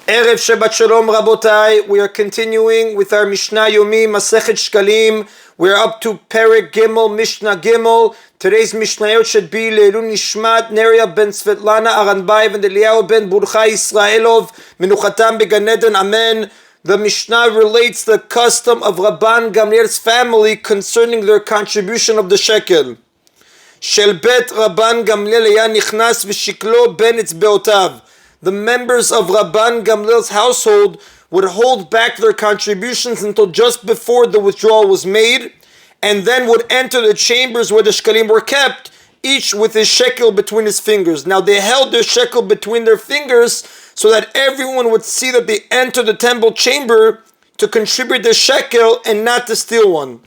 Erev Shabbat Shalom Rabotai. We are continuing with our Mishna Yomi, Masechet Shekalim. We're up to Perek Gimel, Mishnah Gimel. Today's Mishnayot should be Leilun Nishmat, Neria ben Svetlana Aranbayev and Eliyahu ben Burchai Israelov, Menuchatam Began Eden, Amen. The Mishnah relates the custom of Rabban Gamliel's family concerning their contribution of the shekel. Shel bet Rabban Gamliel היה נכנס ושקלו בין אצבעותיו. The members of Rabban Gamliel's household would hold back their contributions until just before the withdrawal was made, and then would enter the chambers where the shekalim were kept, each with his shekel between his fingers. Now they held their shekel between their fingers so that everyone would see that they entered the temple chamber to contribute their shekel and not to steal one.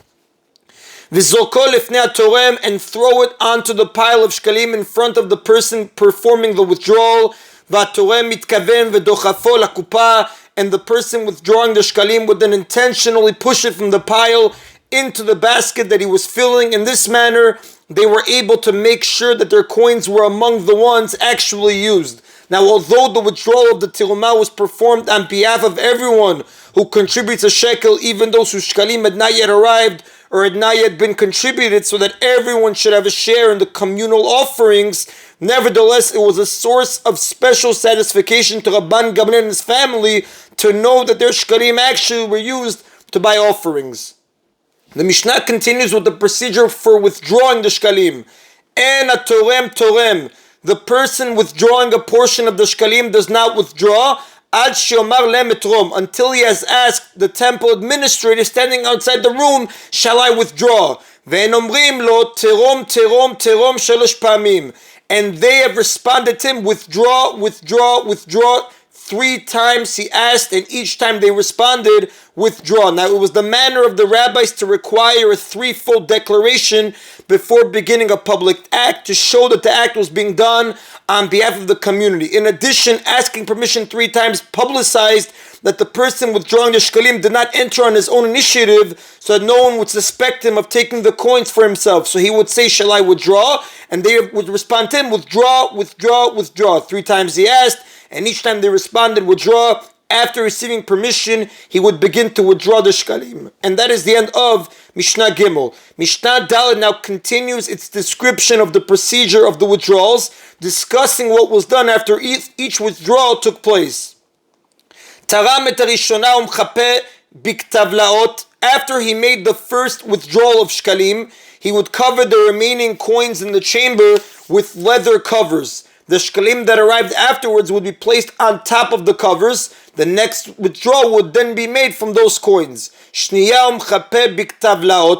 V'zorko lifnei hatorem, and throw it onto the pile of shekalim in front of the person performing the withdrawal. V'hatorem mitkaven v'dochafo lakupa, and the person withdrawing the shekalim would then intentionally push it from the pile into the basket that he was filling. In this manner, they were able to make sure that their coins were among the ones actually used. Now, although the withdrawal of the tirumah was performed on behalf of everyone who contributes a shekel, even those whose shekalim had not yet arrived or had not yet been contributed, so that everyone should have a share in the communal offerings, nevertheless, it was a source of special satisfaction to Rabban Gamliel and his family to know that their shekalim actually were used to buy offerings. The Mishnah continues with the procedure for withdrawing the shekalim. En hatorem torem. The person withdrawing a portion of the shekalim does not withdraw ad sheomar lehem etrom, until he has asked the temple administrator standing outside the room, shall I withdraw? Ve'en omrim lo terom terom terom shalosh pamim. And they have responded to him, withdraw, withdraw, withdraw. 3 times he asked, and each time they responded, withdraw. Now, it was the manner of the rabbis to require a 3-fold declaration before beginning a public act to show that the act was being done on behalf of the community. In addition, asking permission 3 times publicized that the person withdrawing the shekalim did not enter on his own initiative, so that no one would suspect him of taking the coins for himself. So he would say, shall I withdraw? And they would respond to him, withdraw, withdraw, withdraw. 3 times he asked, and each time they responded, withdraw. After receiving permission, he would begin to withdraw the shekalim. And that is the end of Mishnah Gimel. Mishnah Daled now continues its description of the procedure of the withdrawals, discussing what was done after each withdrawal took place. Taram et harishona umchape biktavlaot. After he made the first withdrawal of shekalim, he would cover the remaining coins in the chamber with leather covers. The shekalim that arrived afterwards would be placed on top of the covers. The next withdrawal would then be made from those coins.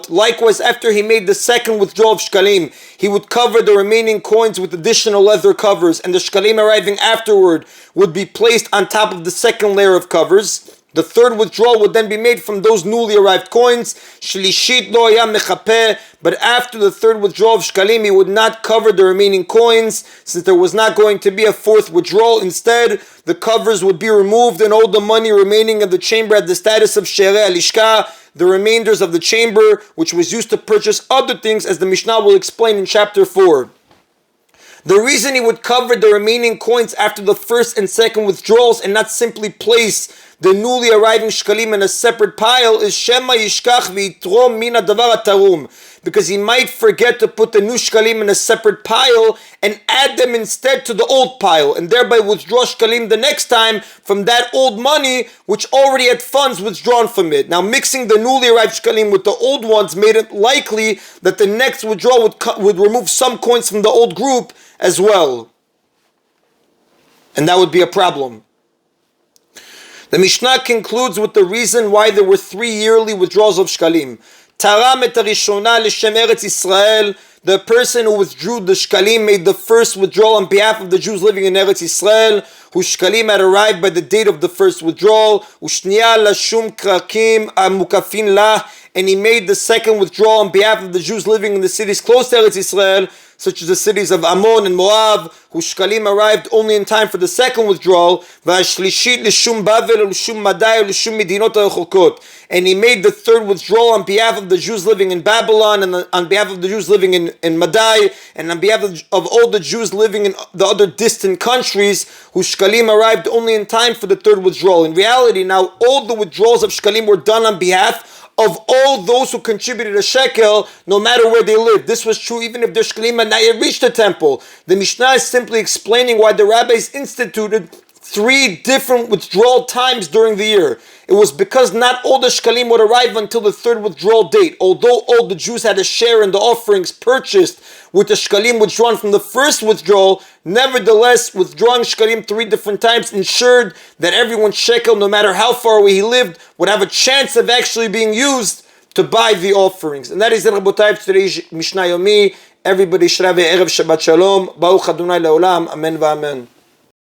Likewise, after he made the second withdrawal of shekalim, he would cover the remaining coins with additional leather covers, and the shekalim arriving afterward would be placed on top of the second layer of covers. The third withdrawal would then be made from those newly arrived coins. But after the third withdrawal of shekalim, he would not cover the remaining coins, since there was not going to be a fourth withdrawal. Instead, the covers would be removed, and all the money remaining in the chamber had the status of sherei alishka, the remainders of the chamber, which was used to purchase other things, as the Mishnah will explain in chapter 4. The reason he would cover the remaining coins after the first and second withdrawals and not simply place the newly arriving shekalim in a separate pile is shema yishkach v'yitrom mina davar hatarum, because he might forget to put the new shekalim in a separate pile and add them instead to the old pile, and thereby withdraw shekalim the next time from that old money which already had funds withdrawn from it. Now, mixing the newly arrived shekalim with the old ones made it likely that the next withdrawal would remove some coins from the old group as well, and that would be a problem. The Mishnah concludes with the reason why there were 3 yearly withdrawals of shekalim. Taram et harishona l'shem Eretz Yisrael. The person who withdrew the shekalim made the first withdrawal on behalf of the Jews living in Eretz Yisrael, whose shekalim had arrived by the date of the first withdrawal. Ushniya lashum krakim amukafin lah. And he made the second withdrawal on behalf of the Jews living in the cities close to Eretz Yisrael, such as the cities of Ammon and Moab, whose Shekalim arrived only in time for the second withdrawal. And he made the third withdrawal on behalf of the Jews living in Babylon, and on behalf of the Jews living in Madai, and on behalf of all the Jews living in the other distant countries, whose Shekalim arrived only in time for the third withdrawal. In reality, now all the withdrawals of Shekalim were done on behalf of all those who contributed a shekel, no matter where they lived. This was true even if their shekalim had not yet reached the temple. The Mishnah is simply explaining why the rabbis instituted 3 different withdrawal times during the year. It was because not all the shekalim would arrive until the third withdrawal date. Although all the Jews had a share in the offerings purchased with the shekalim withdrawn from the first withdrawal, nevertheless, withdrawing shekalim 3 different times ensured that everyone's shekel, no matter how far away he lived, would have a chance of actually being used to buy the offerings. And that is it, Rabotai, today's Mishna Yomi. Everybody should have a Erev Shabbat Shalom. Baruch Adonai Leolam. Amen v'amen.